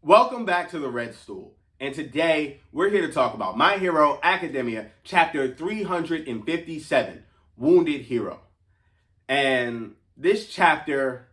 Welcome back to the Red Stool, and today we're here to talk about My Hero Academia, chapter 357, Wounded Hero. And this chapter,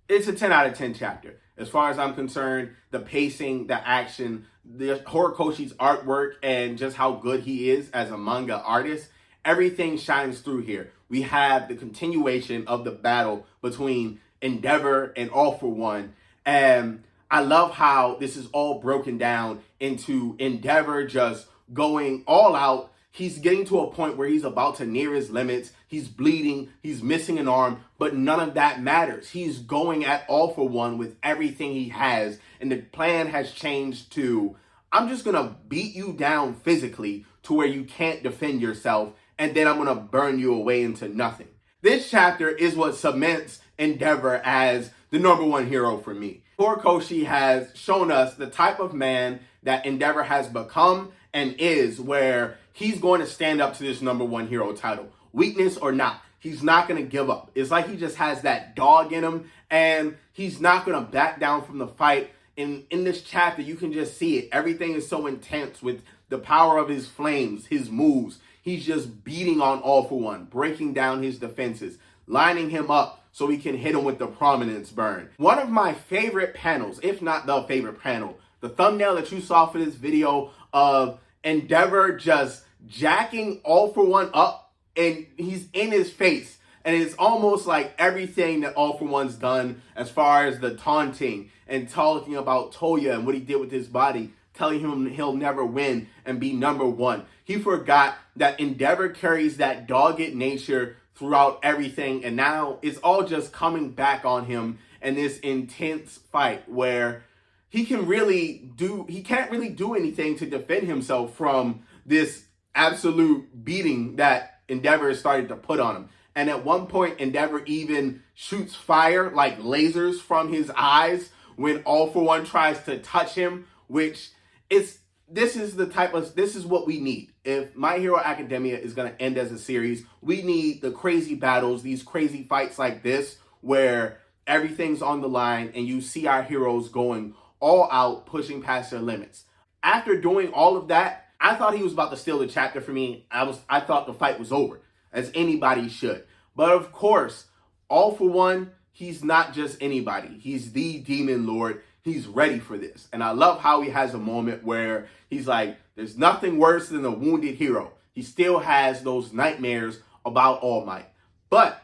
it's a 10 out of 10 chapter. As far as I'm concerned, the pacing, the action, the Horikoshi's artwork, and just how good he is as a manga artist, everything shines through here. We have the continuation of the battle between Endeavor and All For One, and I love how this is all broken down into Endeavor just going all out. He's getting to a point where he's about to near his limits. He's bleeding. He's missing an arm, but none of that matters. He's going at All For One with everything he has. And the plan has changed to, I'm just going to beat you down physically to where you can't defend yourself. And then I'm going to burn you away into nothing. This chapter is what cements Endeavor as the number one hero for me. Horikoshi has shown us the type of man that Endeavor has become and is, where he's going to stand up to this number one hero title. Weakness or not, he's not going to give up. It's like he just has that dog in him, and he's not going to back down from the fight. In this chapter, you can just see it. Everything is so intense with the power of his flames, his moves. He's just beating on All For One, breaking down his defenses, lining him up so he can hit him with the prominence burn. One of my favorite panels, if not the favorite panel, the thumbnail that you saw for this video of Endeavor just jacking All For One up, and he's in his face. And it's almost like everything that All For One's done as far as the taunting and talking about Toya and what he did with his body, telling him he'll never win and be number one. He forgot that Endeavor carries that dogged nature throughout everything, and now it's all just coming back on him in this intense fight where he can't really do anything to defend himself from this absolute beating that Endeavor is starting to put on him. And at one point, Endeavor even shoots fire like lasers from his eyes when All For One tries to touch him, which is this is what we need. If My Hero Academia is going to end as a series, we need the crazy battles, these crazy fights like this, where everything's on the line and you see our heroes going all out, pushing past their limits. After doing all of that, I thought he was about to steal the chapter for me. I thought the fight was over, as anybody should. But of course, All For One, he's not just anybody. He's the Demon Lord. He's ready for this. And I love how he has a moment where he's like, there's nothing worse than a wounded hero. He still has those nightmares about All Might. But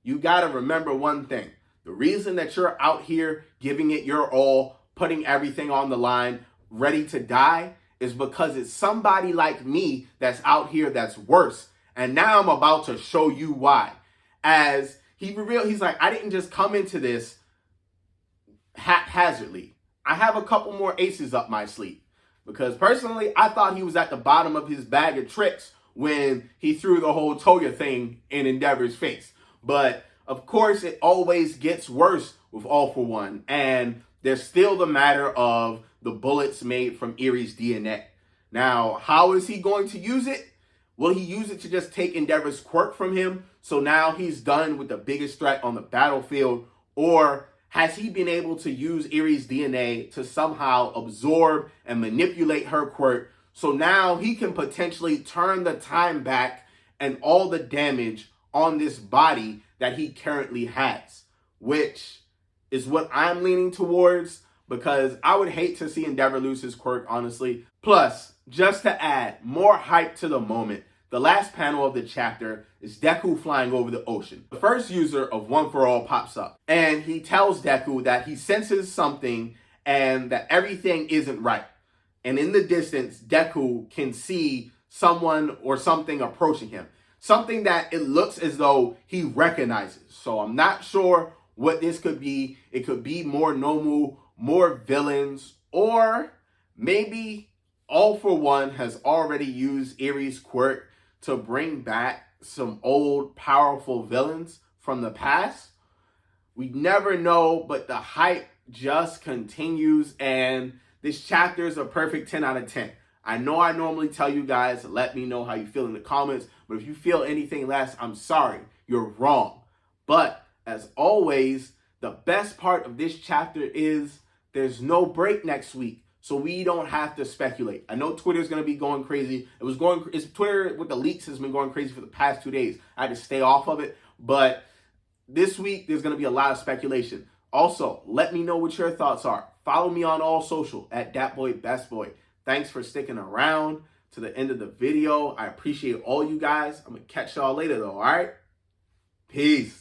you got to remember one thing. The reason that you're out here giving it your all, putting everything on the line, ready to die, is because it's somebody like me that's out here that's worse. And now I'm about to show you why. As he revealed, he's like, I didn't just come into this haphazardly. I have a couple more aces up my sleeve. Because personally, I thought he was at the bottom of his bag of tricks when he threw the whole Toya thing in Endeavor's face. But of course, it always gets worse with All For One. And there's still the matter of the bullets made from Eri's DNA. Now, how is he going to use it? Will he use it to just take Endeavor's quirk from him, so now he's done with the biggest threat on the battlefield? Or has he been able to use Eri's DNA to somehow absorb and manipulate her quirk, so now he can potentially turn the time back and all the damage on this body that he currently has? Which is what I'm leaning towards, because I would hate to see Endeavor lose his quirk, honestly. Plus, just to add more hype to the moment, the last panel of the chapter is Deku flying over the ocean. The first user of One For All pops up, and he tells Deku that he senses something and that everything isn't right. And in the distance, Deku can see someone or something approaching him. Something that it looks as though he recognizes. So I'm not sure what this could be. It could be more Nomu, more villains, or maybe All For One has already used Eri's quirk to bring back some old powerful villains from the past. We never know, but the hype just continues, and this chapter is a perfect 10 out of 10. I know I normally tell you guys, let me know how you feel in the comments, but if you feel anything less, I'm sorry, you're wrong. But as always, the best part of this chapter is there's no break next week. So we don't have to speculate. I know Twitter's going to be going crazy. Twitter with the leaks has been going crazy for the past 2 days. I had to stay off of it. But this week, there's going to be a lot of speculation. Also, let me know what your thoughts are. Follow me on all social at DatBoyBestBoy. Thanks for sticking around to the end of the video. I appreciate all you guys. I'm going to catch y'all later, though, all right? Peace.